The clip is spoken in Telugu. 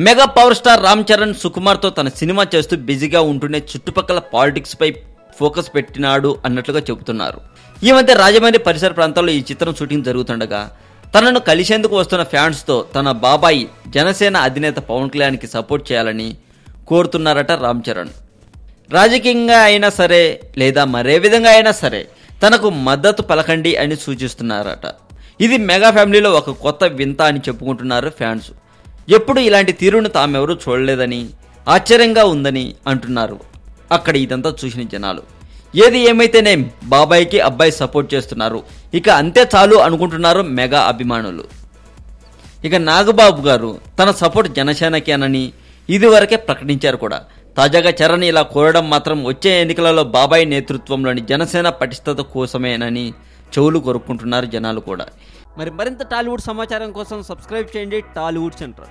Mega power star Ram Charan సుకుమార్తో తన సినిమా చేస్తూ బిజీగా ఉంటూనే చుట్టుపక్కల పాలిటిక్స్ పై ఫోకస్ పెట్టినాడు అన్నట్లుగా చెబుతున్నారు. ఈ మధ్య రాజమండ్రి పరిసర ప్రాంతాల్లో ఈ చిత్రం షూటింగ్ జరుగుతుండగా తనను కలిసేందుకు వస్తున్న ఫ్యాన్స్తో తన బాబాయి జనసేన అధినేత పవన్ కళ్యాణ్కి సపోర్ట్ చేయాలని కోరుతున్నారట రామ్ చరణ్. రాజకీయంగా అయినా సరే లేదా మరే విధంగా అయినా సరే తనకు మద్దతు పలకండి అని సూచిస్తున్నారట. ఇది మెగా ఫ్యామిలీలో ఒక కొత్త వింత అని చెప్పుకుంటున్నారు ఫ్యాన్స్. ఎప్పుడు ఇలాంటి తీరును తామెవరూ చూడలేదని ఆశ్చర్యంగా ఉందని అంటున్నారు అక్కడ ఇదంతా చూసిన జనాలు. ఏది ఏమైతేనే బాబాయికి అబ్బాయి సపోర్ట్ చేస్తున్నారు, ఇక అంతే చాలు అనుకుంటున్నారు మెగా అభిమానులు. ఇక నాగబాబు గారు తన సపోర్ట్ జనసేనకేనని ఇదివరకే ప్రకటించారు కూడా. తాజాగా చరణ్ ఇలా కోరడం మాత్రం వచ్చే ఎన్నికలలో బాబాయ్ నేతృత్వంలోని జనసేన పటిష్టత కోసమేనని చెవులు కొరుక్కుంటున్నారు జనాలు కూడా. మరి మరింత టాలీవుడ్ సమాచారం కోసం సబ్స్క్రైబ్ చేయండి టాలీవుడ్ సెంటర్.